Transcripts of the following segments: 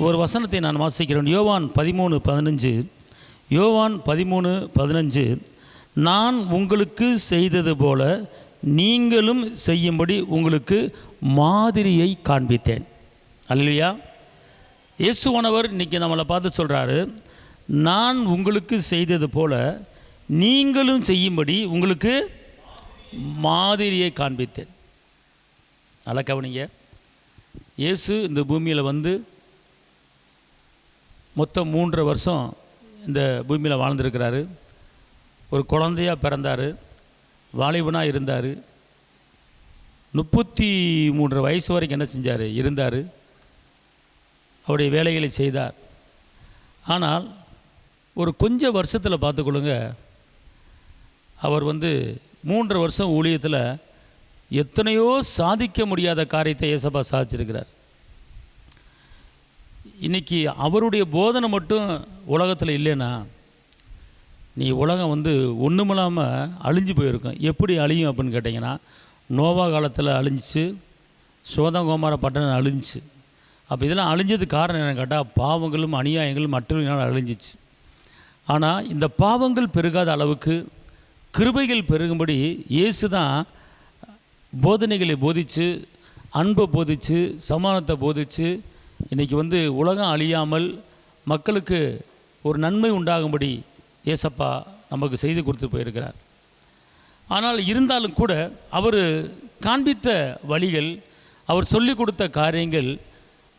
ஒரு வசனத்தை நான் வாசிக்கிறேன். யோவான் 13:15. யோவான் 13:15. நான் உங்களுக்கு செய்தது போல நீங்களும் செய்யும்படி உங்களுக்கு மாதிரியை காண்பித்தேன். அல்லேலூயா. இயேசுவானவர் இன்றைக்கி நம்மளை பார்த்து சொல்கிறாரு, நான் உங்களுக்கு செய்தது போல நீங்களும் செய்யும்படி உங்களுக்கு மாதிரியை காண்பித்தேன். நல்லா கவனிங்க. இயேசு இந்த பூமியில் வந்து மொத்தம் 3.5 வருஷம் இந்த பூமியில் வாழ்ந்திருக்கிறாரு. ஒரு குழந்தையாக பிறந்தார், வாலிபனாக இருந்தார். 33 வயசு வரைக்கும் என்ன செஞ்சார்? இருந்தார். அவருடைய வேலைகளை செய்தார். ஆனால் ஒரு கொஞ்சம் வருஷத்தில் பார்த்துக்கொள்ளுங்க, அவர் வந்து 3.5 வருஷம் ஊழியத்தில் எத்தனையோ சாதிக்க முடியாத காரியத்தை ஏசப்பா சாதிச்சிருக்கிறார். இன்றைக்கி அவருடைய போதனை மட்டும் உலகத்தில் இல்லைன்னா நீ உலகம் வந்து ஒன்றுமில்லாமல் அழிஞ்சு போயிருக்கும். எப்படி அழியும் அப்படின்னு கேட்டிங்கன்னா, நோவா காலத்தில் அழிஞ்சிச்சு, சோதம் கோமார பட்டணம் அழிஞ்சிச்சு. அப்போ இதெல்லாம் அழிஞ்சதுக்கு காரணம் என்னென்னு கேட்டால், பாவங்களும் அநியாயங்களும் மற்றவர்களால் அழிஞ்சிச்சு. ஆனால் இந்த பாவங்கள் பெருகாத அளவுக்கு கிருபைகள் பெருகும்படி இயேசு தான் போதனைகளை போதித்து, அன்பை போதித்து, சமாதானத்தை போதித்து இன்றைக்கி வந்து உலகம் அழியாமல் மக்களுக்கு ஒரு நன்மை உண்டாகும்படி ஏசப்பா நமக்கு செய்து கொடுத்து போயிருக்கிறார். ஆனால் இருந்தாலும் கூட அவர் காண்பித்த வழிகள், அவர் சொல்லிக் கொடுத்த காரியங்கள்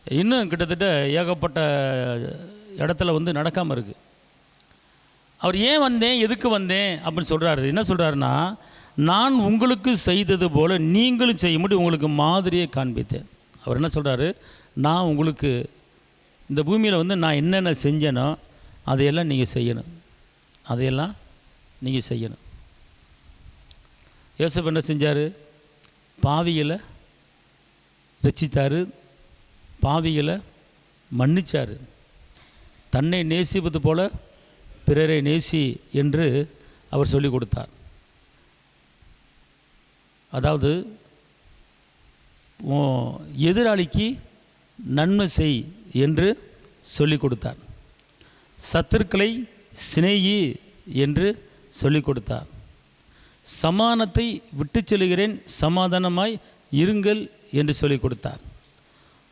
இன்னும் கிட்டத்தட்ட ஏகப்பட்ட இடத்துல வந்து நடக்காமல் இருக்குது. அவர் ஏன் வந்தேன், எதுக்கு வந்தேன் அப்படின்னு சொல்கிறாரு. என்ன சொல்கிறாருன்னா, நான் உங்களுக்கு செய்தது போல் நீங்களும் செய்யும்படி உங்களுக்கு மாதிரியை காண்பித்தேன். அவர் என்ன சொல்கிறாரு, நான் உங்களுக்கு இந்த பூமியில் வந்து நான் என்னென்ன செஞ்சேனோ அதையெல்லாம் நீங்கள் செய்யணும், அதையெல்லாம் நீங்கள் செய்யணும். யோசேப்பு என்ன செஞ்சார்? பாவிகளை ரட்சித்தார், பாவிகளை மன்னிச்சார். தன்னை நேசிப்பது போல பிறரை நேசி என்று அவர் சொல்லிக் கொடுத்தார். அதாவது எதிராளிக்கு நன்மை செய் என்று சொல்லிக் கொடுத்தார். சத்துருக்களை சிநேகி என்று சொல்லிக் கொடுத்தார். சமாதானத்தை விட்டு செல்கிறேன், சமாதானமாய் இருங்கள் என்று சொல்லிக் கொடுத்தார்.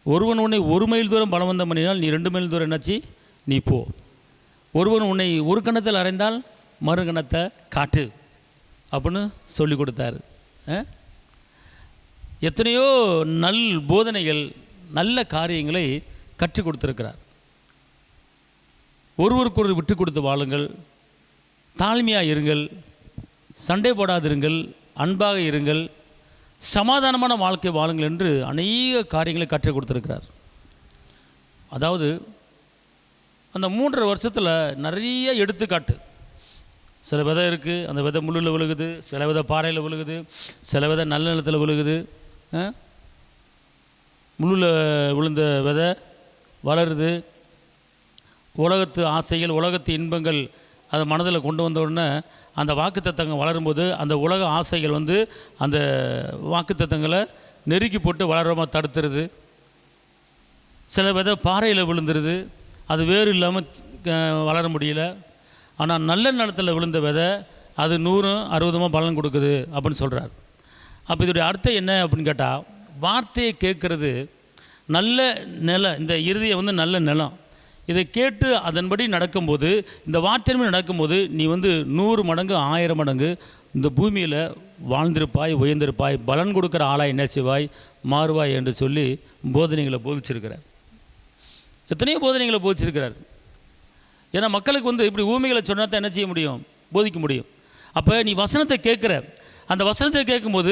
ஒருவன் உன்னை 1 மைல் தூரம் பலவந்தம் பண்ணினால் நீ 2 மைல் தூரம் என்னாச்சு நீ போ. ஒருவன் உன்னை ஒரு கணத்தில் அறைந்தால் மறு கணத்தை காட்டு அப்படின்னு சொல்லி கொடுத்தாரு. எத்தனையோ நல் போதனைகள், நல்ல காரியங்களை கற்றுக் கொடுத்துருக்கிறார். ஒருவருக்கொரு விட்டு கொடுத்து வாழுங்கள், தாழ்மையாக இருங்கள், சண்டை போடாதிருங்கள், அன்பாக இருங்கள், சமாதானமான வாழ்க்கை வாழுங்கள் என்று அநேக காரியங்களை கற்றுக் கொடுத்துருக்கிறார். அதாவது அந்த 3.5 வருஷத்தில் நிறைய எடுத்துக்காட்டு. சில விதை இருக்குது, அந்த விதை முள்ளில் விழுகுது, சில விதை பாறையில் விழுகுது, சில விதை நல்ல நிலத்தில் விழுகுது. முள்ளில் விழுந்த விதை வளருது. உலகத்து ஆசைகள், உலகத்து இன்பங்கள் அதை மனதில் கொண்டு வந்த உடனே அந்த வாக்குத்தத்தங்கள் வளரும்போது அந்த உலக ஆசைகள் வந்து அந்த வாக்குத்தத்தங்களை நெருக்கி போட்டு வளராமல் தடுத்துருது. சில விதை பாறையில் விழுந்துருது, அது வேறு இல்லாமல் வளர முடியல. ஆனால் நல்ல நிலத்தில் விழுந்த விதை அது 100-60 பலன் கொடுக்குது அப்படின்னு சொல்கிறார். அப்போ இதோடைய அர்த்தம் என்ன அப்படின்னு கேட்டால், வார்த்தையை கேட்குறது நல்ல நிலம், இந்த இருதயம் வந்து நல்ல நிலம். இதை கேட்டு அதன்படி நடக்கும்போது, இந்த வார்த்தையுமே நடக்கும்போது நீ வந்து 100 மடங்கு 1000 மடங்கு இந்த பூமியில் வாழ்ந்திருப்பாய், உயர்ந்திருப்பாய், பலன் கொடுக்குற ஆளாய் என்ன செய்வாய், மாறுவாய் என்று சொல்லி போதனைகளை போதிச்சிருக்கிறார். எத்தனையோ போதனைகளை போதிச்சிருக்கிறார். ஏன்னா மக்களுக்கு வந்து இப்படி ஊமைகளை சொன்னால் தான் என்ன செய்ய முடியும், போதிக்க முடியும். அப்போ நீ வசனத்தை கேட்குற, அந்த வசனத்தை கேட்கும்போது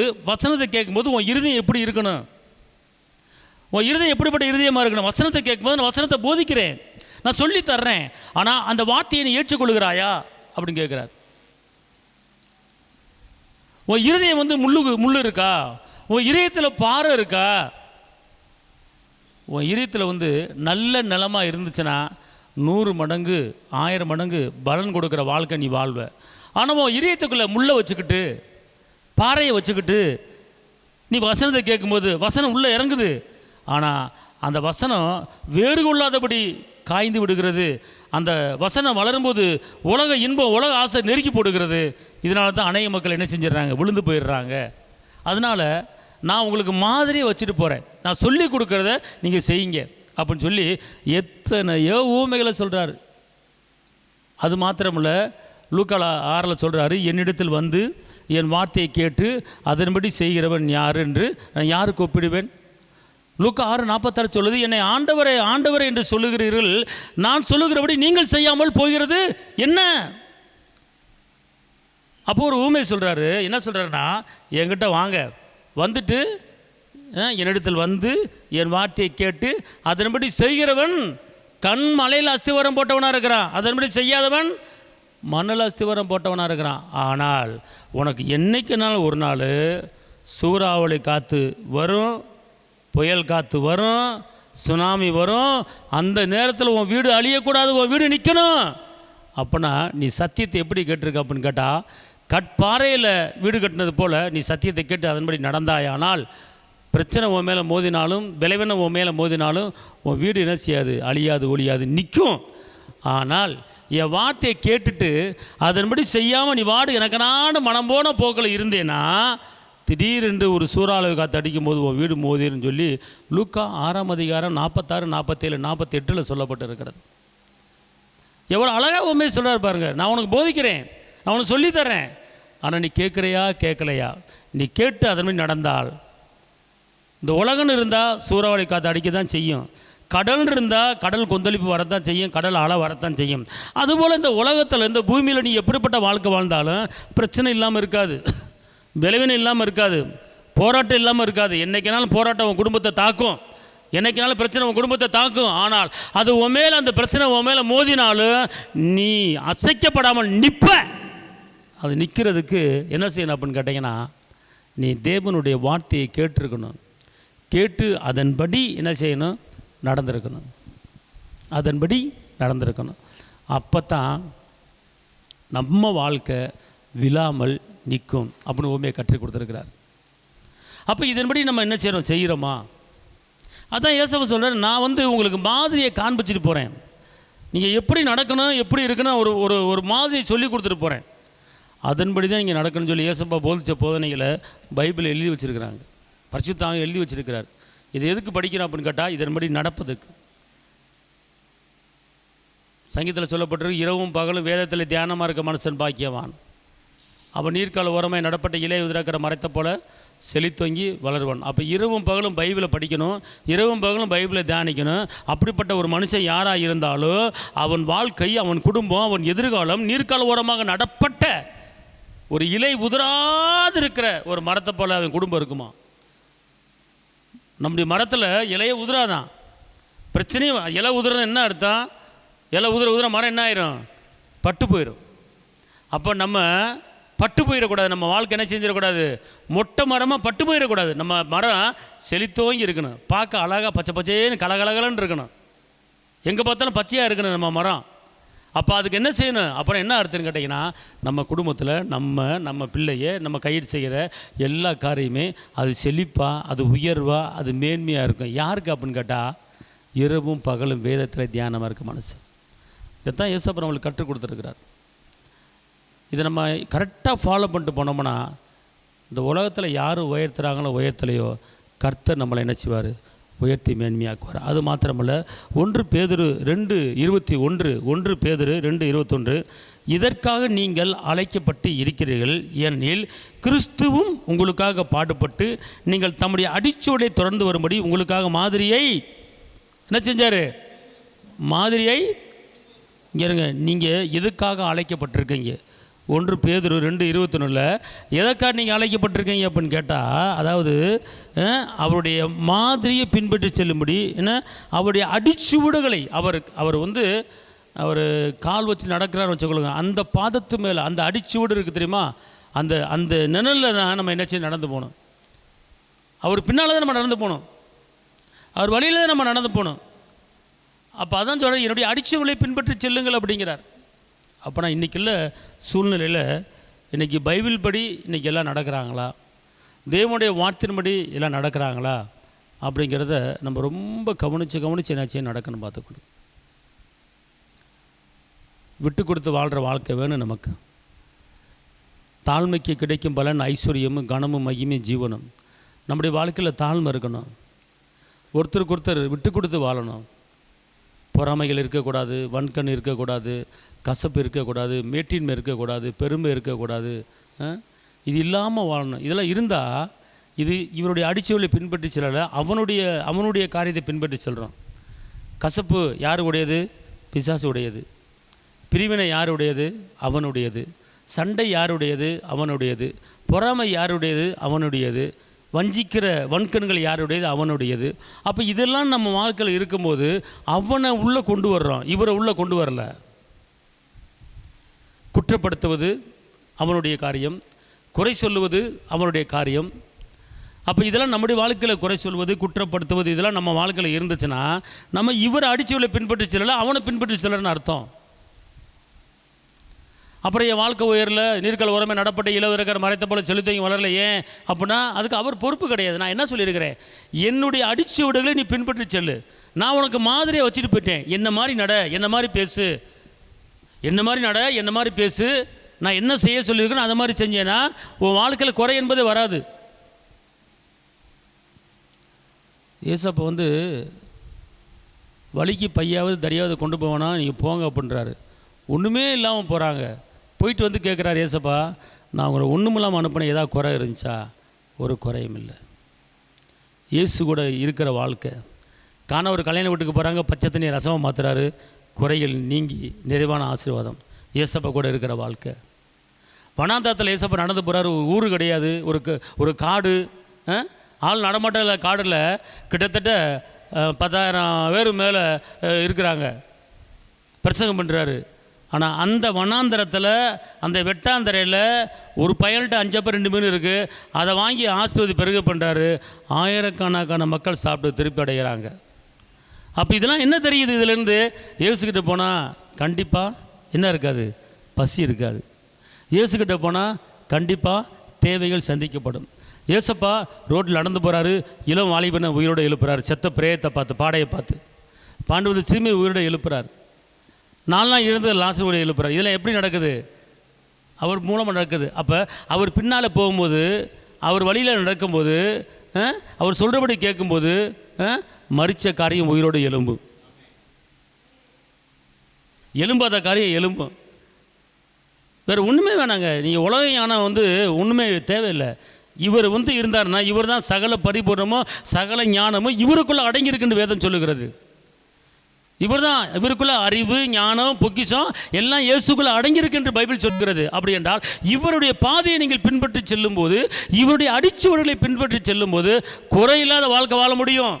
உன் இருதயம் எப்படி இருக்கணும், உன் இருதயம் எப்படிப்பட்ட இருதயமாக இருக்கணும். வசனத்தை கேட்கும்போது நான் வசனத்தை போதிக்கிறேன், நான் சொல்லித்தர்றேன், ஆனால் அந்த வார்த்தையை நீ ஏற்றுக்கொள்கிறாயா அப்படின்னு கேட்குறார். உன் இருதயம் வந்து முள்ளு இருக்கா, உன் இதயத்தில் பாறை இருக்கா, உன் இதயத்தில் வந்து நல்ல நிலமாக இருந்துச்சுன்னா 100 மடங்கு 1000 மடங்கு பலன் கொடுக்குற வாழ்க்கை நீ வாழ்வ. ஆனால் உன் இதயத்துக்குள்ளே முள்ளை வச்சுக்கிட்டு, பாறையை வச்சுக்கிட்டு நீ வசனத்தை கேட்கும்போது வசனம் உள்ளே இறங்குது, ஆனால் அந்த வசனம் வேறு கொள்ளாதபடி காய்ந்து விடுகிறது. அந்த வசனம் வளரும்போது உலக இன்பம், உலக ஆசை நெருக்கி போடுகிறது. இதனால தான் அநேக மக்கள் என்ன செஞ்சிடறாங்க, விழுந்து போயிடுறாங்க. அதனால் நான் உங்களுக்கு மாதிரியை வச்சுட்டு போகிறேன், நான் சொல்லி கொடுக்குறத நீங்கள் செய்யுங்க அப்படின்னு சொல்லி எத்தனையோ ஊமைகளை சொல்கிறாரு. அது மாத்திரமில்ல, லூக்கா 6 சொல்கிறாரு, என்னிடத்தில் வந்து என் வார்த்தையை கேட்டு அதன்படி செய்கிறவன் யார் என்று நான் யாருக்கு ஒப்பிடுவேன். லூக்கா 6:46 சொல்லுது, என்னை ஆண்டவரே ஆண்டவரே என்று சொல்லுகிறீர்கள், நான் சொல்லுகிறபடி நீங்கள் செய்யாமல் போகிறது என்ன? அப்போ ஒரு ஊமை சொல்கிறாரு. என்ன சொல்கிறாருன்னா, என்கிட்ட வாங்க, வந்துட்டு என்னிடத்தில் வந்து என் வார்த்தையை கேட்டு அதன்படி செய்கிறவன் கண் மலையில் அஸ்திவாரம் போட்டவனாக இருக்கிறான், அதன்படி செய்யாதவன் மண்ணில் அஸ்திவாரம் போட்டவனாக இருக்கிறான். ஆனால் உனக்கு என்னைக்குனாலும் ஒரு நாள் சூறாவளி காற்று வரும், புயல் காற்று வரும், சுனாமி வரும். அந்த நேரத்தில் உன் வீடு அழியக்கூடாது, உன் வீடு நிற்கணும். அப்போனா நீ சத்தியத்தை எப்படி கேட்டிருக்க அப்படின்னு கேட்டால், கட்பாறையில் வீடு கட்டினது போல் நீ சத்தியத்தை கேட்டு அதன்படி நடந்தாயானால், பிரச்சனை உன் மேலே மோதினாலும், விளைவின உன் மேலே மோதினாலும் உன் வீடு என்ன செய்யாது, அழியாது, ஒழியாது, நிற்கும். ஆனால் என் வார்த்தையை கேட்டுட்டு அதன்படி செய்யாமல் நீ வாடு எனக்கனான மனம் போன போக்கில் இருந்தேன்னா, திடீரென்று ஒரு சூறாவளி காற்று அடிக்கும் போது உன் வீடு மோதிருன்னு சொல்லி லூக்கா 6:46, 46, 47, 48 சொல்லப்பட்டிருக்கிறது. எவ்வளோ அழகாக உண்மையை சொல்கிறார் பாருங்க. நான் உனக்கு போதிக்கிறேன், நான் உனக்கு சொல்லித்தரேன், ஆனால் நீ கேட்குறையா கேட்கலையா? நீ கேட்டு அதன்படி நடந்தால், இந்த உலகம்னு இருந்தால் சூறாவளி காற்று அடிக்க தான் செய்யும், கடல் இருந்தால் கடல் கொந்தளிப்பு வரத்தான் செய்யும், கடல் அலை வரத்தான் செய்யும். அதுபோல் இந்த உலகத்தில், இந்த பூமியில் நீ எப்படிப்பட்ட வாழ்க்கை வாழ்ந்தாலும் பிரச்சனை இல்லாமல் இருக்காது, விளைவினை இல்லாமல் இருக்காது, போராட்டம் இல்லாமல் இருக்காது. என்றைக்கினாலும் போராட்டம் உன் குடும்பத்தை தாக்கும், என்றைக்கினாலும் பிரச்சனை உன் குடும்பத்தை தாக்கும். ஆனால் அது உன் மேலே, அந்த பிரச்சனை உன் மேலே மோதினாலும் நீ அசைக்கப்படாமல் நிற்ப. அது நிற்கிறதுக்கு என்ன செய்யணும் அப்படின்னு கேட்டிங்கன்னா, நீ தேவனுடைய வார்த்தையை கேட்டிருக்கணும், கேட்டு அதன்படி என்ன செய்யணும், நடந்திருக்கணும், அதன்படி நடந்திருக்கணும். அப்போ தான் நம்ம வாழ்க்கை விழாமல் நிற்கும் அப்படின்னு உண்மையை கற்றுக் கொடுத்துருக்கிறார். அப்போ இதன்படி நம்ம என்ன செய்கிறோம், செய்கிறோமா? அதான் இயேசுவை சொல்கிறார், நான் வந்து உங்களுக்கு மாதிரியை காண்பிச்சிட்டு போகிறேன், நீங்கள் எப்படி நடக்கணும், எப்படி இருக்கணும், ஒரு ஒரு ஒரு மாதிரியை சொல்லி கொடுத்துட்டு போகிறேன், அதன்படி தான் நீங்கள் நடக்கணும்னு சொல்லி இயேசுப்பா போதித்த போதனைகளை பைபிளில் எழுதி வச்சுருக்கிறாங்க, பரிசுத்தாவியானவர் எழுதி வச்சுருக்கிறார். இது எதுக்கு படிக்கிறோம் அப்படின்னு கேட்டால், இதன்படி நடப்பதுக்கு. சங்கீதத்தில் சொல்லப்பட்டிருக்கு, இரவும் பகலும் வேதத்தில் தியானமாக இருக்க மனுஷன் பாக்கியவான், அவன் நீர்க்கால ஓரமாய் நடப்பட்ட இலையை உதிராக்கிற மரத்தை போல செழித்தொங்கி வளருவான். அப்போ இரவும் பகலும் பைபிளை படிக்கணும், இரவும் பகலும் பைபிளை தியானிக்கணும். அப்படிப்பட்ட ஒரு மனுஷன் யாராக இருந்தாலும் அவன் வாழ்க்கை, அவன் குடும்பம், அவன் எதிர்காலம் நீர்க்கால ஓரமாக நடப்பட்ட ஒரு இலை உதிராது இருக்கிற ஒரு மரத்தை போல் அவன் குடும்பம் இருக்குமா? நம்முடைய மரத்தில் இலையை உதிராதான், பிரச்சனையும் இலை உதிரன்னு என்ன அர்த்தம்? இலை உதிர மரம் என்ன ஆயிரும், பட்டு போயிடும். அப்போ நம்ம பட்டு போயிடக்கூடாது, நம்ம வாழ்க்கை என்ன செஞ்சிடக்கூடாது, மொட்டை மரமாக பட்டு போயிடக்கூடாது. நம்ம மரம் செழித்தோங்கி இருக்கணும், பார்க்க அழகாக பச்சை பச்சைன்னு கலகலகலன்னு இருக்கணும், எங்கே பார்த்தாலும் பச்சையாக இருக்கணும் நம்ம மரம். அப்போ அதுக்கு என்ன செய்யணும், அப்புறம் என்ன அர்த்தம்னு கேட்டிங்கன்னா, நம்ம குடும்பத்தில் நம்ம பிள்ளைய நம்ம கையில் செய்கிற எல்லா காரியமே அது செழிப்பாக, அது உயர்வாக, அது மேன்மையாக இருக்கும். யாருக்கு அப்படின்னு கேட்டால், இரவும் பகலும் வேதத்தில் தியானமாக இருக்க மனசு. இதைத்தான் இயேசுப்பா நம்மளுக்கு கற்றுக் கொடுத்துருக்கிறார். இதை நம்ம கரெக்டாக ஃபாலோ பண்ணிட்டு போனோம்னா, இந்த உலகத்தில் யார் உயர்த்துறாங்களோ உயர்த்தலையோ, கர்த்தர் நம்மளை என்ன செய்வார், உயர்த்தி மேன்மையாக்குவார். அது மாத்திரமல்ல, 1 பேதுரு 2:21, 1 பேதுரு 2:21, இதற்காக நீங்கள் அழைக்கப்பட்டு இருக்கிறீர்கள், ஏனெனில் கிறிஸ்துவும் உங்களுக்காக பாடுபட்டு நீங்கள் தம்முடைய அடிச்சுவடை தொடர்ந்து வரும்படி உங்களுக்காக மாதிரியை என்ன செஞ்சார், மாதிரியை. இங்கே இருங்க, நீங்கள் எதுக்காக அழைக்கப்பட்டிருக்கீங்க? 1 பேதுரு 2:21 எதற்காக நீங்கள் அழைக்கப்பட்டிருக்கீங்க அப்படின்னு கேட்டால், அதாவது அவருடைய மாதிரியை பின்பற்றி செல்லும்படி, என்ன அவருடைய அடிச்சுவடுகளை, அவர் வந்து அவர் கால் வச்சு நடக்கிறான்னு வச்சுக்கொள்ளுங்க, அந்த பாதத்து மேலே அந்த அடிச்சுவடு இருக்குது தெரியுமா, அந்த அந்த நிழலில் தான் நம்ம என்ன செய்ய நடந்து போகணும். அவர் பின்னால் தான் நம்ம நடந்து போகணும், அவர் வழியில் தான் நம்ம நடந்து போகணும். அப்போ அதான் சொல்கிறேன், என்னுடைய அடிச்சுவடுகளை பின்பற்றி செல்லுங்கள் அப்படிங்கிறார். அப்போ நான் இன்றைக்கி இல்லை சூழ்நிலையில், இன்றைக்கி பைபிள் படி இன்றைக்கி எல்லாம் நடக்கிறாங்களா, தேவனுடைய வார்த்தையின்படி எல்லாம் நடக்கிறாங்களா அப்படிங்கிறத நம்ம ரொம்ப கவனித்து என்னாச்சும் நடக்கணும் பார்த்துக்கணும். விட்டு கொடுத்து வாழ்கிற வாழ்க்கை வேணும் நமக்கு. தாழ்மைக்கு கிடைக்கும் பலன் ஐஸ்வர்யமும் கனமும் மகிமையும் ஜீவனும். நம்முடைய வாழ்க்கையில் தாழ்மை இருக்கணும், ஒருத்தருக்கு ஒருத்தர் விட்டு கொடுத்து வாழணும். பொறாமைகள் இருக்கக்கூடாது, வன்கண் இருக்கக்கூடாது, கசப்பு இருக்கக்கூடாது, மேட்டின்மை இருக்கக்கூடாது, பெருமை இருக்கக்கூடாது. இது இல்லாமல் வாழணும். இதெல்லாம் இருந்தால் இது இவருடைய அடிச்சுவலை பின்பற்றி செல்லலை, அவனுடைய காரியத்தை பின்பற்றி செல்கிறோம். கசப்பு யார் உடையது? பிசாசு உடையது. பிரிவினை யாருடையது? அவனுடையது. சண்டை யாருடையது? அவனுடையது. பொறாமை யாருடையது? அவனுடையது. வஞ்சிக்கிற வன்கண்கள் யாருடையது? அவனுடையது. அப்போ இதெல்லாம் நம்ம வாழ்க்கையில் இருக்கும்போது அவனை உள்ளே கொண்டு வர்றோம், இவரை உள்ளே கொண்டு வரல. குற்றப்படுத்துவது அவனுடைய காரியம், குறை சொல்லுவது அவனுடைய காரியம். அப்போ இதெல்லாம் நம்முடைய வாழ்க்கையில் குறை சொல்வது, குற்றப்படுத்துவது இதெல்லாம் நம்ம வாழ்க்கையில் இருந்துச்சுன்னா நம்ம இவரை அடிச்சுவலை பின்பற்றி செல்லலை, அவனை பின்பற்றி செல்லன்னு அர்த்தம். அப்புறம் என் வாழ்க்கை உயரில் நீர்க்கல் உரமே நடப்பட்ட இளவரக்கர் மறைத்த போல செலுத்தவங்க வளரல, ஏன் அப்படின்னா அதுக்கு அவர் பொறுப்பு கிடையாது. நான் என்ன சொல்லியிருக்கிறேன், என்னுடைய அடிச்சுவடுகளை நீ பின்பற்றி செல்லு, நான் உனக்கு மாதிரியை வச்சுட்டு போயிட்டேன். என்ன மாதிரி நட, என்ன மாதிரி பேசு, என்ன மாதிரி நட, என்ன மாதிரி பேசு, நான் என்ன செய்ய சொல்லியிருக்கேன் அந்த மாதிரி செஞ்சேன்னா உன் வாழ்க்கையில் குறை என்பதே வராது. ஏசப்பா வலிக்கு பையாவது தரியாவது கொண்டு போவானா, நீங்கள் போங்க அப்படின்றாரு. ஒன்றுமே இல்லாமல் போகிறாங்க. போயிட்டு கேட்குறாரு, ஏசப்பா நான் உங்களை ஒன்றும் இல்லாமல் அனுப்பினேன், ஏதாவது குறை இருந்துச்சா? ஒரு குறையும் இல்லை. இயேசு கூட இருக்கிற வாழ்க்கை. ஒரு கல்யாண வீட்டுக்கு போகிறாங்க, பச்சை தண்ணியை ரசமாக மாற்றுறாரு, குறைகள் நீங்கி நிறைவான ஆசீர்வாதம். ஏசப்பா கூட இருக்கிற வாழ்க்கை. வனாந்தரத்தில் ஏசப்பா நடந்து போகிறாரு, ஒரு ஊர் கிடையாது, ஒரு காடு, ஆள் நடமாட்ட காடில் கிட்டத்தட்ட 10,000 பேர் மேலே இருக்கிறாங்க, பிரசங்கம் பண்ணுறாரு. ஆனால் அந்த வனாந்தரத்தில் அந்த வெட்டாந்தரையில் ஒரு பயல்கிட்ட 5 அப்பம் 2 மீன் இருக்குது, அதை வாங்கி ஆசீர்வாதி பெருக பண்ணுறாரு. ஆயிரக்கணக்கான மக்கள் சாப்பிட்டு திருப்பி அடைகிறாங்க. அப்போ இதெல்லாம் என்ன தெரியுது? இதிலேருந்து இயேசுக்கிட்ட போனால் கண்டிப்பாக என்ன இருக்காது? பசி இருக்காது. இயேசுக்கிட்ட போனால் கண்டிப்பாக தேவைகள் சந்திக்கப்படும். ஏசப்பா ரோட்டில் நடந்து போகிறாரு, இளம் வாலிபனை உயிரோடு எழுப்புறாரு, செத்த பிரேயத்தை பார்த்து, பாடையை பார்த்து. பாண்டுவது சிறுமி உயிரோடு எழுப்புறார். 4 நாள் இழந்து லாசரோட எழுப்புறார். இதெல்லாம் எப்படி நடக்குது? அவர் மூலமாக நடக்குது. அப்போ அவர் பின்னால் போகும்போது, அவர் வழியில் நடக்கும்போது, அவர் சொல்கிறபடி கேட்கும்போது மரித்த காரியம் உயிரோடு எலும்பும், எலும்பாத காரியம் எலும்பும். வேறு ஒன்றுமே வேணாங்க. நீங்கள் உலக ஞானம் ஒன்றுமே தேவையில்லை. இவர் இருந்தார்னா இவர் தான் சகல பரிபூர்ணமும் சகல ஞானமும் இவருக்குள்ளே அடங்கியிருக்குன்னு வேதம் சொல்லுகிறது. இவர் தான், இவருக்குள்ள அறிவு ஞானம் பொக்கிஷம் எல்லாம் இயேசுக்குள்ளே அடங்கியிருக்கு என்று பைபிள் சொல்கிறது. அப்படி என்றால் இவருடைய பாதையை நீங்கள் பின்பற்றி செல்லும்போது, இவருடைய அடிச்சுவடுகளை பின்பற்றி செல்லும்போது குறையில்லாத வாழ்க்கை வாழ முடியும்,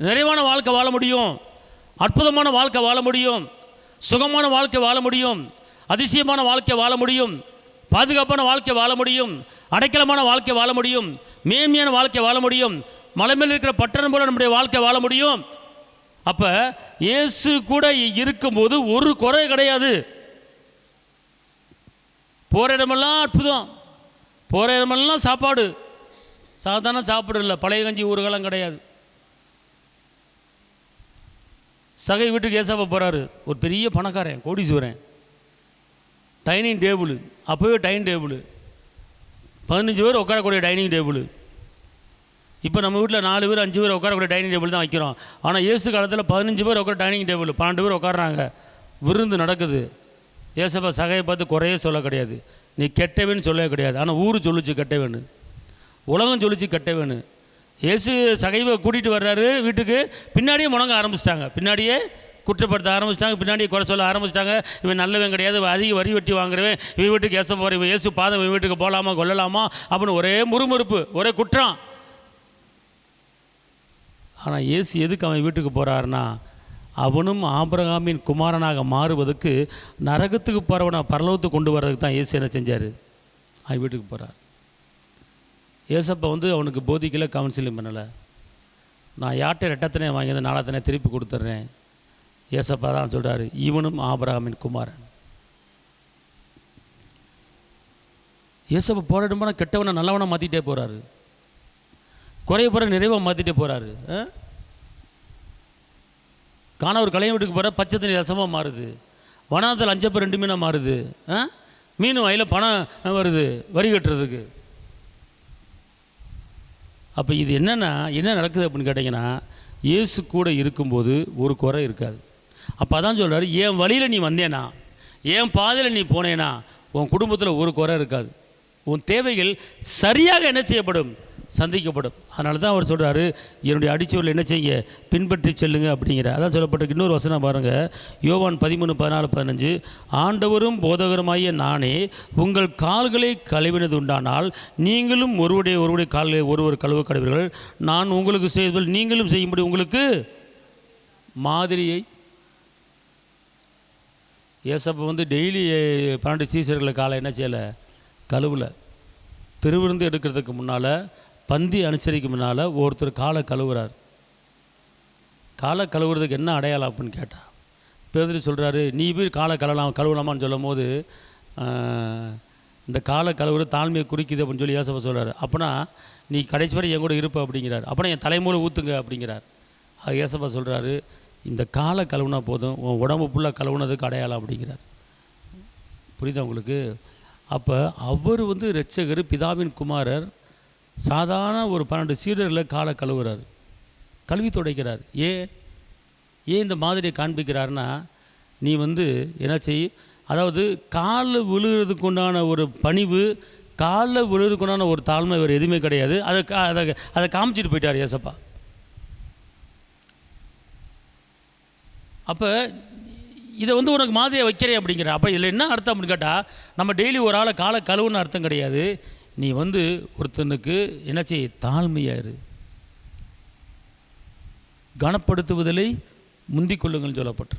நிறைவான வாழ்க்கை வாழ முடியும், அற்புதமான வாழ்க்கை வாழ முடியும், சுகமான வாழ்க்கை வாழ முடியும், அதிசயமான வாழ்க்கை வாழ முடியும், பாதுகாப்பான வாழ்க்கை வாழ முடியும், அடைக்கலமான வாழ்க்கை வாழ முடியும், மேன்மையான வாழ்க்கை வாழ முடியும், மலை மேல் இருக்கிற பட்டணம் போல நம்முடைய வாழ்க்கை வாழ முடியும். அப்போ இயேசு கூட இருக்கும்போது ஒரு குறை கிடையாது. போகிற இடமெல்லாம் அற்புதம், போகிற இடமெல்லாம் சாப்பாடு, சாதாரண சாப்பாடு இல்லை, பழைய கஞ்சி ஊறுகாலம் கிடையாது. சகை வீட்டுக்கு ஏசப்பா போகிறாரு, ஒரு பெரிய பணக்காரன், கோடீஸ்வரன், டைனிங் டேபிள், அப்போவே டைனிங் டேபிள் 15 பேர் உட்காரக்கூடிய டைனிங் டேபிள். இப்போ நம்ம வீட்டில் 4 பேர் 5 பேர் உட்காரக்கூடிய டைனிங் டேபிள் தான் வைக்கிறோம். ஆனால் இயேசு காலத்தில் 15 பேர் உட்கார டைனிங் டேபிள், 12 பேர் உட்காடுறாங்க, விருந்து நடக்குது. ஏசப்பா சகையை பார்த்து குறையே சொல்ல கிடையாது, நீ கெட்டவேன்னு சொல்லவே கிடையாது. ஆனால் ஊர் சொல்லிச்சு கெட்டவேன்னு, உலகம் சொல்லிச்சு கெட்டவேன்னு. இயேசு சகைவை கூட்டிகிட்டு வர்றாரு வீட்டுக்கு, பின்னாடியே முழங்க ஆரம்பிச்சிட்டாங்க, பின்னாடியே குற்றப்படுத்த ஆரம்பிச்சிட்டாங்க, பின்னாடியே குறை சொல்ல ஆரம்பிச்சிட்டாங்க. இவன் நல்லவன் கிடையாது, அதிக வரி வெட்டி வாங்குறவன், இவன் வீட்டுக்கு ஏசப்பா இவன் இயேசு பாதம் இவன் வீட்டுக்கு போகலாமா கொள்ளலாமா அப்படின்னு ஒரே முறுமுறுப்பு, ஒரே குற்றம். ஆனால் இயேசு எதுக்கு அவன் வீட்டுக்கு போகிறாருன்னா, அவனும் ஆபிரகாமின் குமாரனாக மாறுவதற்கு நரகத்துக்கு போகிறவனை பரலோகத்துக்கு கொண்டு வர்றதுக்கு தான் இயேசு என்ன செஞ்சார், அவன் வீட்டுக்கு போகிறார். ஏசப்பா அவனுக்கு போதிக்கல, கவுன்சிலிங் பண்ணலை. நான் யார்கிட்ட ரெட்டத்தனை வாங்கி 4 திருப்பி கொடுத்துட்றேன். ஏசப்பா தான் சொல்கிறாரு, இவனும் ஆபிரகாமின் குமாரன். ஏசப்பா போராட்டம் போனால் கெட்டவனை நல்லவனை மாற்றிட்டே போகிறாரு. குறைய போகிற நிறைவாக மாற்றிட்டே போகிறாரு. காண ஒரு கல்யாண வீட்டுக்கு போகிற பச்சை தண்ணி ரசமாக மாறுது, வனாந்தல் 5 அப்பம் 2 மீனாக மாறுது, மீன் வாயில் பணம் வருது வரி கட்டுறதுக்கு. அப்போ இது என்ன நடக்குது அப்படின்னு கேட்டிங்கன்னா, இயேசு கூட இருக்கும்போது ஒரு குறை இருக்காது. அப்போ அதான் சொல்கிறாரு, என் வழியில் நீ வந்தேனா, என் பாதையில் நீ போனேனா உன் குடும்பத்தில் ஒரு குறை இருக்காது. உன் தேவைகள் சரியாக என்ன செய்யப்படும், சந்திக்கப்படும். அதனால தான் அவர் சொல்கிறாரு, என்னுடைய அடிச்சுவரில் என்ன செய்யுங்க, பின்பற்றி செல்லுங்க அப்படிங்கிற. அதான் சொல்லப்பட்டிருக்கு. இன்னொரு வசனம் பாருங்கள், யோவான் 13:14-15. ஆண்டவரும் போதகருமாகிய நானே உங்கள் கால்களை கழுவினது உண்டானால் நீங்களும் ஒருவருடைய கால்களை ஒருவர் கழுவ கடவீர்கள். நான் உங்களுக்கு செய்வதில் நீங்களும் செய்யும்படி உங்களுக்கு மாதிரியை. ஏசப்பா டெய்லி 12 சீசர்களை காலை என்ன செய்யலை, கழுவலை. திருவிருந்து எடுக்கிறதுக்கு முன்னால், பந்தி அனுசரிக்கு முன்னால் ஒருத்தர் காலை கழுவுறார். காலை கழுவுறதுக்கு என்ன அடையாளம் அப்படின்னு கேட்டால், பேதுரு சொல்கிறாரு, நீ போய் காலை கழுவலாமான்னு சொல்லும் போது, இந்த காலை கழுவுறது தாழ்மையை குறிக்குது அப்படின்னு சொல்லி ஏசப்பா சொல்கிறார். அப்போனா நீ கடைசி வரை என் கூட இருப்ப அப்படிங்கிறார். அப்போனா என் தலைமூல ஊற்றுங்க அப்படிங்கிறார். அது ஏசப்பா சொல்கிறாரு, இந்த காலை கழுவுனா போதும், உன் உடம்பு ஃபுல்லாக கழுவுனதுக்கு அடையாளம் அப்படிங்கிறார். புரியுதா உங்களுக்கு? அப்போ அவர் இரட்சகர், பிதாவின் குமாரர், சாதாரண ஒரு 12 சீடரில் காலை கழுவுறார், கழுவி துடைக்கிறார். ஏன் இந்த மாதிரியை காண்பிக்கிறாருன்னா, நீ என்ன செய், அதாவது காலில் விழுகிறதுக்கு உண்டான ஒரு பணிவு, காலில் விழுகிறதுக்கு உண்டான ஒரு தாழ்மை வேறு எதுவுமே கிடையாது. அதை காமிச்சிட்டு போயிட்டார் ஏசப்பா. அப்போ இதை உனக்கு மாதிரியை வைக்கிறேன் அப்படிங்கிற. அப்போ இதில் என்ன அர்த்தம் அப்படின்னு கேட்டால், நம்ம டெய்லி ஒரு ஆளை காலை கழுவுன்னு அர்த்தம் கிடையாது. நீ ஒருத்தனுக்கு என்ன செய்ய, தாழ்மையாரு, கனப்படுத்துவதில்லை முந்திக் கொள்ளுங்கள்னு சொல்லப்பட்டு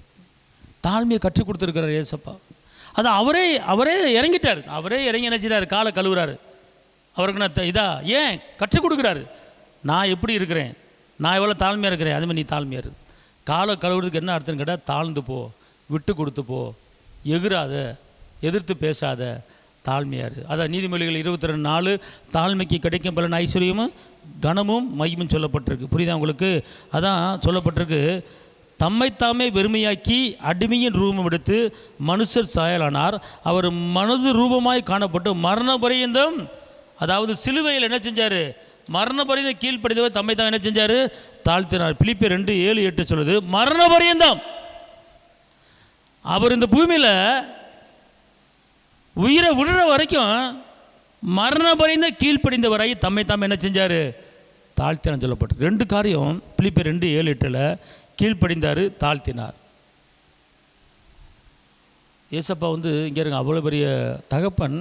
தாழ்மையை கற்றுக் கொடுத்துருக்கிறார் ஏசப்பா. அது அவரே இறங்கிட்டார். அவரே இறங்கி நினைச்சிட்டார், காலை கழுவுறாரு. அவருக்கு நான் ஏன் கற்றுக் கொடுக்குறாரு. நான் எப்படி இருக்கிறேன், நான் எவ்வளோ தாழ்மையாக இருக்கிறேன், அதுமாதிரி நீ தாழ்மையாக இரு. காலை கழுவுறதுக்கு என்ன அர்த்தம்னு கேட்டால், தாழ்ந்து போ, விட்டு கொடுத்து போ, எதிராத, எதிர்த்து பேசாத, தாழ்மையாரு. அதான் நீதிமொழிகள் 22:4, தாழ்மைக்கு கிடைக்கும் பலன் ஐஸ்வர்யமும் கனமும் மகிமும் சொல்லப்பட்டிருக்கு. புரியுதா உங்களுக்கு? அதான் சொல்லப்பட்டிருக்கு, தம்மைத்தாமே வெறுமையாக்கி அடிமையின் ரூபம் எடுத்து மனுஷர் சாயலானார். அவர் மனது ரூபமாய் காணப்பட்டு மரண பரியந்தம், அதாவது சிலுவையில் என்ன செஞ்சார், மரண பரியந்தம் கீழ்ப்படிந்தவர் தம்மைத்தான் என்ன செஞ்சார், தாழ்த்தினார். பிலிப்பியர் 2:7-8 சொல்லுது, மரண பரியந்தம். அவர் இந்த பூமியில் உயிரை விடுற வரைக்கும் மரண பரிந்த கீழ்ப்படிந்தவரை தம்மைத்தாம் என்ன செஞ்சார், தாழ்த்தினார் சொல்லப்பட்டு. 2 காரியம் பிலிப்பியர் 2:7-8 கீழ்ப்படிந்தார், தாழ்த்தினார். ஏசப்பா இங்கே இருங்க, அவ்வளோ பெரிய தகப்பன்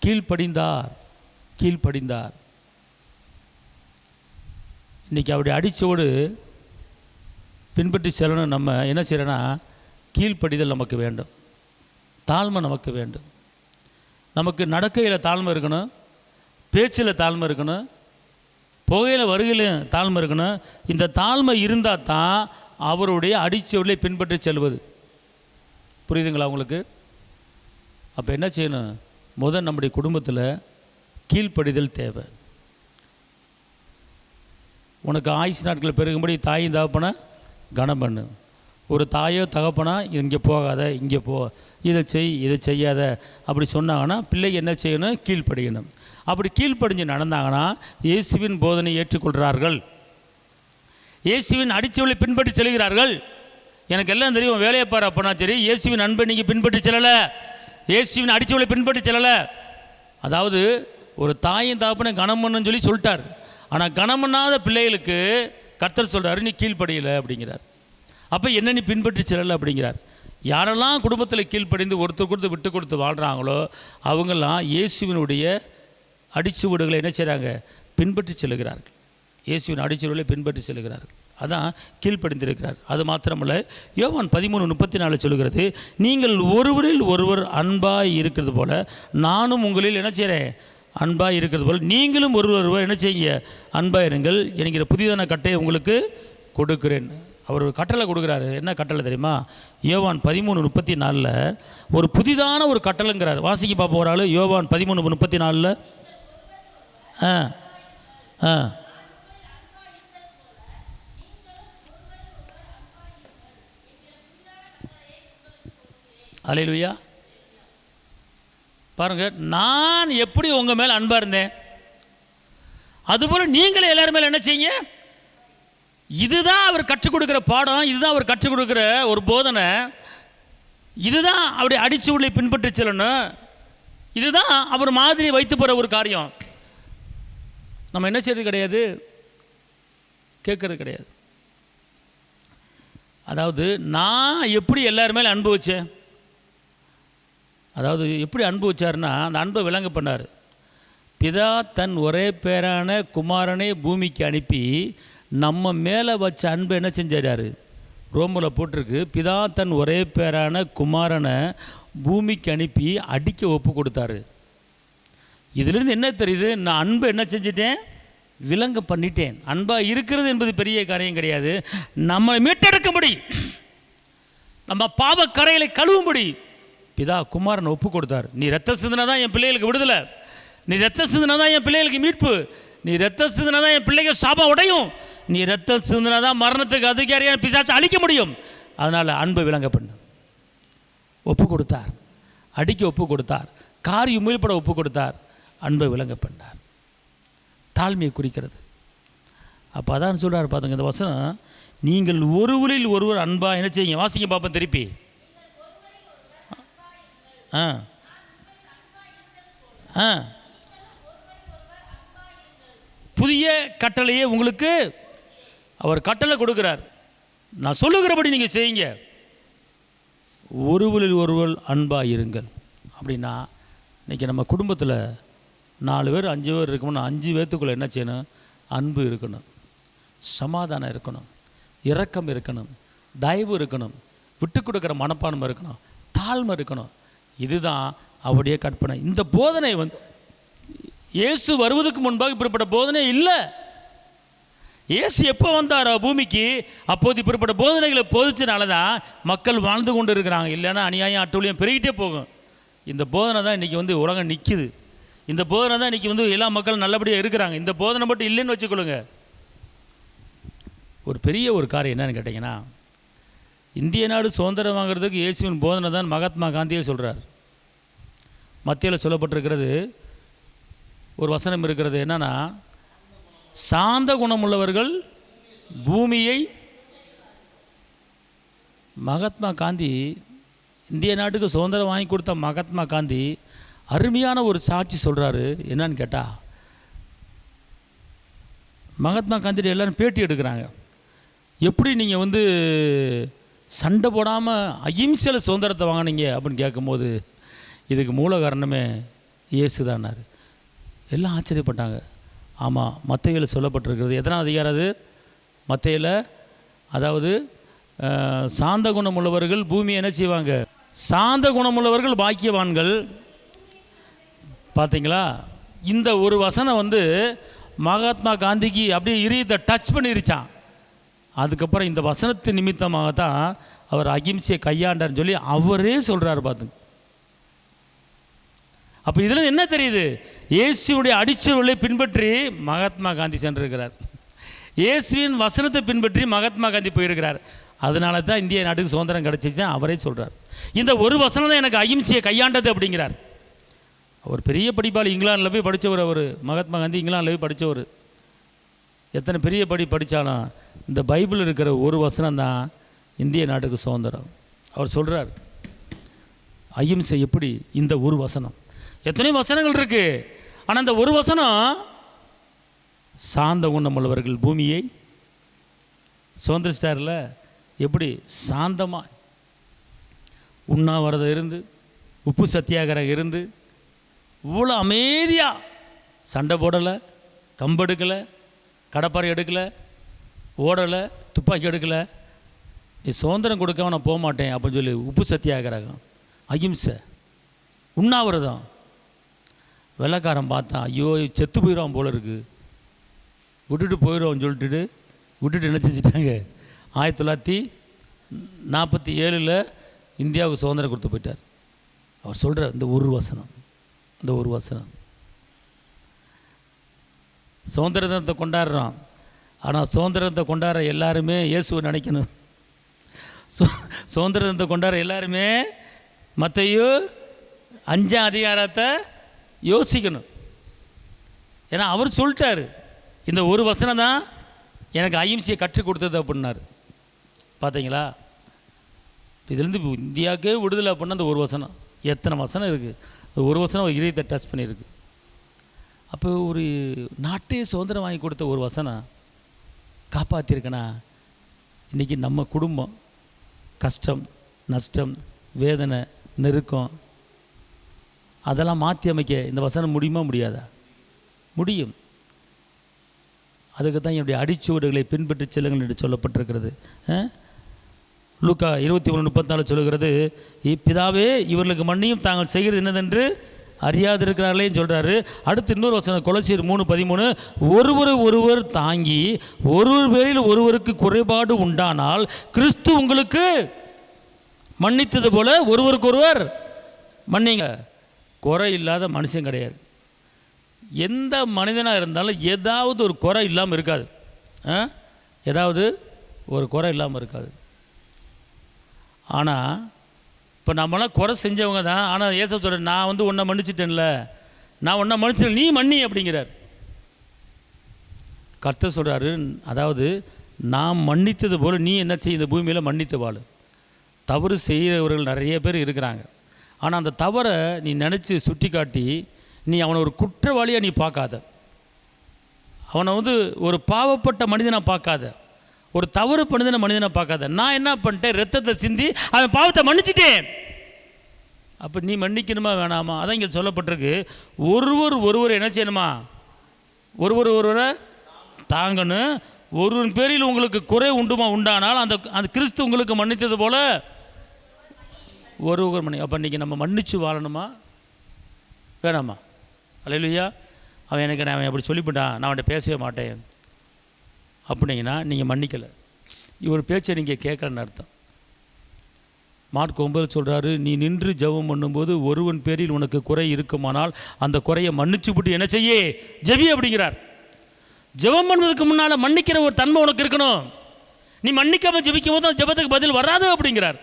கீழ்ப்படிந்தார். இன்றைக்கி அவருடைய அடிச்சோடு பின்பற்றி செல்லணும். நம்ம என்ன செய்யறோன்னா, கீழ்ப்படிதல் நமக்கு வேண்டும், தாழ்மை நமக்கு வேண்டும். நமக்கு நடக்கையில் தாழ்மை இருக்கணும், பேச்சில் தாழ்மை இருக்கணும், புகையில் வருகையிலும் தாழ்மை இருக்கணும். இந்த தாழ்மை இருந்தால் தான் அவருடைய அடிச்சொல்லை பின்பற்றி செல்வது. புரியுதுங்களா உங்களுக்கு? அப்போ என்ன செய்யணும், முதல் நம்முடைய குடும்பத்தில் கீழ்ப்படிதல் தேவை. உனக்கு ஆயுசு நாட்கள் பெருகும்படி தாயும் தகப்பனை கனம் பண்ணு. ஒரு தாயோ தகப்பனா இங்கே போகாத, இங்கே போ, இதை செய், இதை செய்யாத அப்படி சொன்னாங்கன்னா பிள்ளைங்க என்ன செய்யணும், கீழ்ப்படியணும். அப்படி கீழ்ப்படிஞ்சு நடந்தாங்கன்னா இயேசுவின் போதனை ஏற்றுக்கொள்கிறார்கள், இயேசுவின் அடிச்சொல்லை பின்பற்றி செல்கிறார்கள். எனக்கு எல்லாம் தெரியும், வேலையை பாரு அப்போனா சரி, இயேசுவின் அன்பை நீங்கள் பின்பற்றி செல்லலை, இயேசுவின் அடிச்சொல்லை பின்பற்றி செல்லலை. அதாவது ஒரு தாயும் தகப்பனை கனம் பண்ணுன்னு சொல்லி சொல்லிட்டார். ஆனால் கனம் பண்ணாத பிள்ளைகளுக்கு கர்த்தர் சொல்கிறாரு, நீ கீழ்ப்படியலை அப்படிங்கிறார். அப்போ என்ன நீ பின்பற்றி செல்லலை அப்படிங்கிறார். யாரெல்லாம் குடும்பத்தில் கீழ்ப்படிந்து ஒருத்தர் கொடுத்து விட்டு கொடுத்து வாழ்கிறாங்களோ அவங்கெல்லாம் இயேசுவினுடைய அடிச்சுவடுகளை என்ன செய்கிறாங்க, பின்பற்றி செல்கிறார்கள். இயேசுவின் அடிச்சுவடுகளை பின்பற்றி செல்கிறார்கள். அதான் கீழ்ப்படிந்திருக்கிறார். அது மாத்திரமல்ல, யோவான் 13:34 சொல்கிறது, நீங்கள் ஒருவரில் ஒருவர் அன்பாய் இருக்கிறது போல நானும் உங்களில் என்ன செய்கிறேன், அன்பாய் இருக்கிறது போல் நீங்களும் ஒருவர் என்ன செய்யுங்க, அன்பாய் இருங்கள் என்கிற புதிதான கட்டையை உங்களுக்கு கொடுக்கிறேன். அவர் கட்டளை கொடுக்குறாரு. என்ன கட்டளை தெரியுமா? யோவான் 13:34 ஒரு புதிதான ஒரு கட்டளைங்கிறார். வாசிக்க பார்ப்போம் ஒரு ஆள். யோவான் 13:34 அல்லேலூயா. பாருங்கள், நான் எப்படி உங்கள் மேலே அன்பாக இருந்தேன், அதுபோல் நீங்களே எல்லாரும் மேலே என்ன செய்யுங்க. இதுதான் அவர் கற்றுக் கொடுக்குற பாடம், இதுதான் அவர் கற்றுக் கொடுக்குற ஒரு போதனை, இதுதான் அப்படி அடிச்சு உள்ளே பின்பற்றி செல்லணும், இதுதான் அவர் மாதிரி வைத்து போகிற ஒரு காரியம். நம்ம என்ன செய்யறது கிடையாது, கேட்கறது கிடையாது. அதாவது நான் எப்படி எல்லாரும் மேலே அன்பு வச்சேன், அதாவது எப்படி அன்பு வச்சாருன்னா அந்த அன்பை விளங்க பண்ணார். பிதா தன் ஒரே பேரான குமாரனை பூமிக்கு அனுப்பி நம்ம மேலே வச்ச அன்பை என்ன செஞ்சார், ரோமில் போட்டிருக்கு, பிதா தன் ஒரே பேரான குமாரனை பூமிக்கு அனுப்பி அடிக்க ஒப்பு கொடுத்தாரு. இதிலிருந்து என்ன தெரியுது, நான் அன்பை என்ன செஞ்சிட்டேன், விளங்க பண்ணிட்டேன். அன்பாக இருக்கிறது என்பது பெரிய காரியம் கிடையாது, நம்ம மீட்டெடுக்கும்படி, நம்ம பாவ கரைகளை கழுவும்படி பிதா குமாரனை ஒப்பு கொடுத்தார். நீ ரத்த சிந்தனை தான் என் பிள்ளைகளுக்கு விடுதலை, நீ ரத்த சிந்தனை தான் என் பிள்ளைகளுக்கு மீட்பு, நீ ரத்த சிந்தனை தான் என் பிள்ளைகள் சாபம் உடையும், நீ ரத்த சிந்தனை தான் மரணத்துக்கு அதிகாரியான பிசாசை அழிக்க முடியும். அதனால் அன்பை விளங்க பண்ணு. ஒப்பு கொடுத்தார், அடிக்க ஒப்பு கொடுத்தார், காரியம் முயல்பட ஒப்பு கொடுத்தார், அன்பை விளங்க பண்ணார். தாழ்மையை குறிக்கிறது. அப்போ அதான் சொல்கிறார் பார்த்துங்க இந்த வசனம், நீங்கள் ஒருவரில் ஒருவர் அன்பாக என்ன செய்யுங்க. வாசிங்க பார்ப்போம் திருப்பி. ஆ ஆ புதிய கட்டளையே உங்களுக்கு அவர் கட்டளை கொடுக்குறார். நான் சொல்லுகிறபடி நீங்கள் செய்யுங்க. ஒருவரில் ஒருவர் அன்பாக இருங்கள். அப்படின்னா இன்றைக்கி நம்ம குடும்பத்தில் 4 பேர் 5 பேர் இருக்கணும்னா 5 பேர்த்துக்குள்ளே என்ன செய்யணும், அன்பு இருக்கணும், சமாதானம் இருக்கணும், இரக்கம் இருக்கணும், தயவு இருக்கணும், விட்டு கொடுக்குற மனப்பான்மை இருக்கணும், தாழ்மை இருக்கணும். இதுதான் அவருடைய கற்பனை. இந்த போதனை இயேசு வருவதற்கு முன்பாக இப்படிப்பட்ட போதனை இல்லை. இயேசு எப்போ வந்தாரோ பூமிக்கு, அப்போது இப்படிப்பட்ட போதனைகளை போதிச்சனால தான் மக்கள் வாழ்ந்து கொண்டு இருக்கிறாங்க. இல்லைன்னா அநியாயம் அட்டூழியம் பெருகிட்டே போகும். இந்த போதனை தான் இன்றைக்கி உலகம் நிற்கிது. இந்த போதனை தான் இன்றைக்கி எல்லா மக்களும் நல்லபடியாக இருக்கிறாங்க. இந்த போதனை மட்டும் இல்லைன்னு வச்சுக்கொள்ளுங்க. ஒரு பெரிய ஒரு காரியம் என்னன்னு கேட்டிங்கன்னா, இந்திய நாடு சுதந்திரம் வாங்கிறதுக்கு இயேசுவின் போதனை தான் மகாத்மா காந்தியே சொல்கிறார். மத்தியில் சொல்லப்பட்டிருக்கிறது ஒரு வசனம் இருக்கிறது என்னன்னா, சாந்த குணமுள்ளவர்கள் பூமியை. மகாத்மா காந்தி, இந்திய நாட்டுக்கு சுதந்திரம் வாங்கி கொடுத்த மகாத்மா காந்தி அருமையான ஒரு சாட்சி சொல்கிறாரு. என்னன்னு கேட்டால், மகாத்மா காந்தியோட எல்லோரும் பேட்டி எடுக்கிறாங்க. எப்படி நீங்கள் சண்டை போடாமல் அகிம்சையில் சுதந்திரத்தை வாங்கினீங்க அப்படின்னு கேட்கும்போது, இதுக்கு மூல காரணமே இயேசு தானார். எல்லாம் ஆச்சரியப்பட்டாங்க. ஆமாம், மத்தேயுவில் சொல்லப்பட்டிருக்கிறது. எத்தனாவது அதிகாரம் அது? மத்தேயுவில், அதாவது சாந்த குணம் உள்ளவர்கள் பூமியை என்ன செய்வாங்க, சாந்த குணமுள்ளவர்கள் பாக்கியவான்கள். பார்த்தீங்களா? இந்த ஒரு வசனம் மகாத்மா காந்திக்கு அப்படியே இதயத்தை டச் பண்ணிருச்சான். அதுக்கப்புறம் இந்த வசனத்து நிமித்தமாகத்தான் அவர் அகிம்சையை கையாண்டார்னு சொல்லி அவரே சொல்கிறார். பார்த்துங்க. அப்போ இதில் என்ன தெரியுது, இயேசுடைய அடிச்சொல்லை பின்பற்றி மகாத்மா காந்தி சென்றிருக்கிறார். இயேசுவின் வசனத்தை பின்பற்றி மகாத்மா காந்தி போயிருக்கிறார். அதனால தான் இந்திய நாட்டுக்கு சுதந்திரம் கிடச்சிச்சு அவரே சொல்கிறார். இந்த ஒரு வசனம் தான் எனக்கு அகிம்சையை கையாண்டது அப்படிங்கிறார். அவர் பெரிய படிப்பாளி, இங்கிலாந்தில் போய் படித்தவர். அவர் மகாத்மா காந்தி இங்கிலாந்தில் போய் படித்தவர். எத்தனை பெரிய படித்தாலும் இந்த பைபிள் இருக்கிற ஒரு வசனம் தான் இந்திய நாட்டுக்கு சுதந்திரம். அவர் சொல்கிறார் அகிம்சை எப்படி, இந்த ஒரு வசனம். எத்தனையோ வசனங்கள் இருக்குது, ஆனால் இந்த ஒரு வசனம் சாந்த குணமுள்ளவர்கள் பூமியை சுதந்திரிச்சிட்டார்ல. எப்படி சாந்தமாக உண்ணாவிரதம் இருந்து, உப்பு சத்தியாகிரகம் இருந்து, இவ்வளோ அமைதியாக சண்டை போடலை, கம்பெடுக்கலை, கடப்பாறை எடுக்கலை, ஓடலை, துப்பாக்கி எடுக்கலை. நீ சுதந்திரம் கொடுக்காம நான் போக மாட்டேன் அப்படின்னு சொல்லி உப்பு சத்தியாகிரகம், அகிம்சை, உண்ணாவிரதம். வெள்ளைக்காரன் பார்த்தான், ஐயோ செத்து போயிடுவான் போல இருக்குது, விட்டுட்டு போயிடுவோம்னு சொல்லிட்டு விட்டுட்டு என்ன செஞ்சிட்டாங்க, 1947 இந்தியாவுக்கு சுதந்திரம் கொடுத்து போயிட்டார். அவர் சொல்கிற இந்த ஒரு வசனம், இந்த ஒரு வசனம். சுதந்திர தினத்தை கொண்டாடுறோம், ஆனால் சுதந்திரத்தை கொண்டாடுற எல்லாருமே இயேசுவை நினைக்கணும். சுதந்திர தினத்தை கொண்டாடுற எல்லாருமே மத்தேயு 5ஆம் அதிகாரத்தை யோசிக்கணும். ஏன்னா அவர் சொல்லிட்டார், இந்த ஒரு வசனம் தான் எனக்கு அஹிம்சையை கற்றுக் கொடுத்தது அப்படின்னாரு. பார்த்தீங்களா? இதுலேருந்து இந்தியாவுக்கே விடுதலை அப்படின்னா அந்த ஒரு வசனம். எத்தனை வசனம் இருக்குது, அந்த ஒரு வசனம் இதயத்தை டச் பண்ணியிருக்கு. அப்போ ஒரு நாட்டே சுதந்திரம் வாங்கி கொடுத்த ஒரு வசனம் காப்பாற்றிருக்கேன்னா, இன்றைக்கி நம்ம குடும்பம் கஷ்டம், நஷ்டம், வேதனை, நெருக்கம் அதெல்லாம் மாற்றி அமைக்க இந்த வசனம் முடியுமா முடியாதா? முடியும். அதுக்கு தான் என்னுடைய அடிச்சுவடுகளை பின்பற்றி செல்லுங்கள் என்று சொல்லப்பட்டிருக்கிறது. லூக்கா 21:34 சொல்லுகிறது, பிதாவே இவர்களுக்கு மன்னியும், தாங்கள் செய்கிறது என்னதென்று அறியாதிருக்கிறார்களேன்னு சொல்கிறாரு. அடுத்து இன்னொரு வசனம் கொலோசியர் 3:13, ஒருவர் தாங்கி ஒருவர் பேரில் ஒருவருக்கு குறைபாடு உண்டானால் கிறிஸ்து உங்களுக்கு மன்னித்தது போல ஒருவருக்கொருவர் மன்னிங்க. குறை இல்லாத மனுஷன் கிடையாது. எந்த மனிதனாக இருந்தாலும் ஏதாவது ஒரு குறை இல்லாமல் இருக்காது. ஏதாவது ஒரு குறை இல்லாமல் இருக்காது. ஆனால் இப்போ நம்மளாம் குறை செஞ்சவங்க தான். ஆனால் ஏசு சொல்கிற, நான் உன்னை மன்னிச்சிட்டேன்ல, நான் உன்னை மன்னிச்சிட்டேன், நீ மன்னி அப்படிங்கிறார். கர்த்தர் சொல்கிறாரு, அதாவது நான் மன்னித்தது போல் நீ என்ன செய்ய இந்த பூமியில் மன்னித்து வாழு. தவறு செய்கிறவர்கள் நிறைய பேர் இருக்கிறாங்க. ஆனால் அந்த தவறை நீ நினச்சி சுட்டி காட்டி நீ அவனை ஒரு குற்றவாளியாக நீ பார்க்காத, அவனை ஒரு பாவப்பட்ட மனிதனை பார்க்காத, ஒரு தவறு பண்ணின மனிதனை பார்க்காத. நான் என்ன பண்ணிட்டேன், ரத்தத்தை சிந்தி அவன் பாவத்தை மன்னிச்சிட்டேன். அப்போ நீ மன்னிக்கணுமா வேணாமா? அதான் இங்கே சொல்லப்பட்டிருக்கு, ஒருவர் என்ன செய்யணுமா, ஒருவரை தாங்கணும். ஒருவன் பேரில் உங்களுக்கு குறை உண்டானால் அந்த கிறிஸ்து உங்களுக்கு மன்னித்தது போல ஒருவர் மன்னி. அப்போ இன்றைக்கி நம்ம மன்னிச்சு வாழணுமா வேணாமா? அல்லேலூயா. அவன் அப்படி சொல்லிவிட்டான், நான் அவன்கிட்ட பேசவே மாட்டேன் அப்படிங்கன்னா நீங்கள் மன்னிக்கலை, இவர் பேச்சை நீங்கள் கேட்கலன்னு அர்த்தம். மார்க் 9 சொல்கிறாரு, நீ நின்று ஜெபம் பண்ணும்போது ஒருவன் பேரில் உனக்கு குறை இருக்குமானால் அந்த குறையை மன்னிச்சு விட்டு என்ன செய்ய ஜெபி அப்படிங்கிறார். ஜெபம் பண்ணுவதற்கு முன்னால் மன்னிக்கிற ஒரு தன்மை உனக்கு இருக்கணும். நீ மன்னிக்காமல் ஜெபிக்கும் போது அந்த ஜெபத்துக்கு பதில் வராது அப்படிங்கிறார்.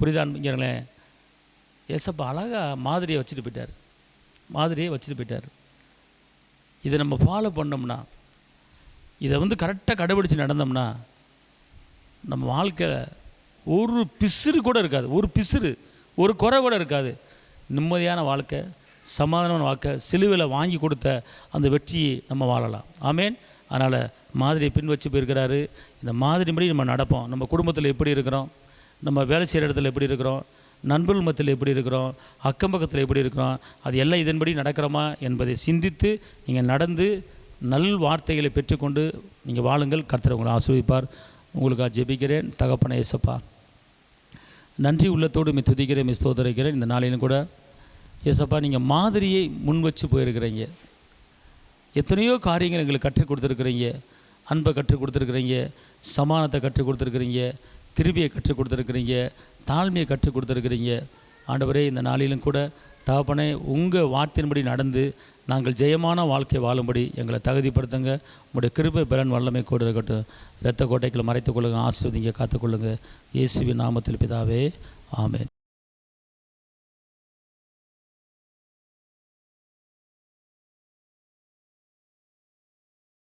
புரிதான்ங்கிறங்களேன். ஏசப்பா அழகாக மாதிரியை வச்சுட்டு போயிட்டார். இதை நம்ம ஃபாலோ பண்ணோம்னா, இதை கரெக்டாக கடைபிடிச்சு நடந்தோம்னா நம்ம வாழ்க்கையில் ஒரு பிசுறு கூட இருக்காது, ஒரு குறை கூட இருக்காது. நிம்மதியான வாழ்க்கை, சமாதானமான வாழ்க்கை, சிலுவையில் வாங்கி கொடுத்த அந்த வெற்றியை நம்ம வாழலாம். ஆமேன். அதனால் மாதிரியை பின் வச்சு போயிருக்கிறாரு. இந்த மாதிரிபடி நம்ம நடப்போம். நம்ம குடும்பத்தில் எப்படி இருக்கிறோம், நம்ம வேலை செய்கிற இடத்துல எப்படி இருக்கிறோம், நண்பர்கள் மத்தியில் எப்படி இருக்கிறோம், அக்கம் பக்கத்தில் எப்படி இருக்கிறோம், அது எல்லாம் இதன்படி நடக்கிறோமா என்பதை சிந்தித்து நீங்கள் நடந்து நல் வார்த்தைகளை பெற்றுக்கொண்டு நீங்கள் வாழுங்கள். கர்த்தர் உங்களை ஆசீர்வதிப்பார். உங்களுக்காக ஜெபிக்கிறேன். தகப்பனே ஏசப்பா, நன்றி உள்ளத்தோடு துதிக்கிறேன், ஸ்தோத்திரிக்கிறேன். இந்த நாளிலும் கூட ஏசப்பா, நீங்கள் மாதிரியை முன் வச்சு போயிருக்கிறீங்க. எத்தனையோ காரியங்கள் எங்களுக்கு கற்றுக் கொடுத்துருக்குறீங்க. அன்பை கற்றுக் கொடுத்துருக்குறீங்க, சமானத்தை கற்றுக் கொடுத்துருக்குறீங்க, கிருபையை கற்றுக் கொடுத்துருக்குறீங்க, தாழ்மையை கற்றுக் கொடுத்துருக்குறீங்க. ஆண்டவரே, இந்த நாளிலும் கூட தகப்பனே, உங்கள் வார்த்தையின்படி நடந்து நாங்கள் ஜெயமான வாழ்க்கை வாழும்படி எங்களை தகுதிப்படுத்துங்க. உங்களுடைய கிருபை பலன் வல்லமை கூட இருக்கட்டும். இரத்த கோட்டைகளை மறைத்துக் கொள்ளுங்கள், ஆசீர்வதிங்க, காத்துக்கொள்ளுங்கள். இயேசுவின் நாமத்தில் பிதாவே, ஆமென்.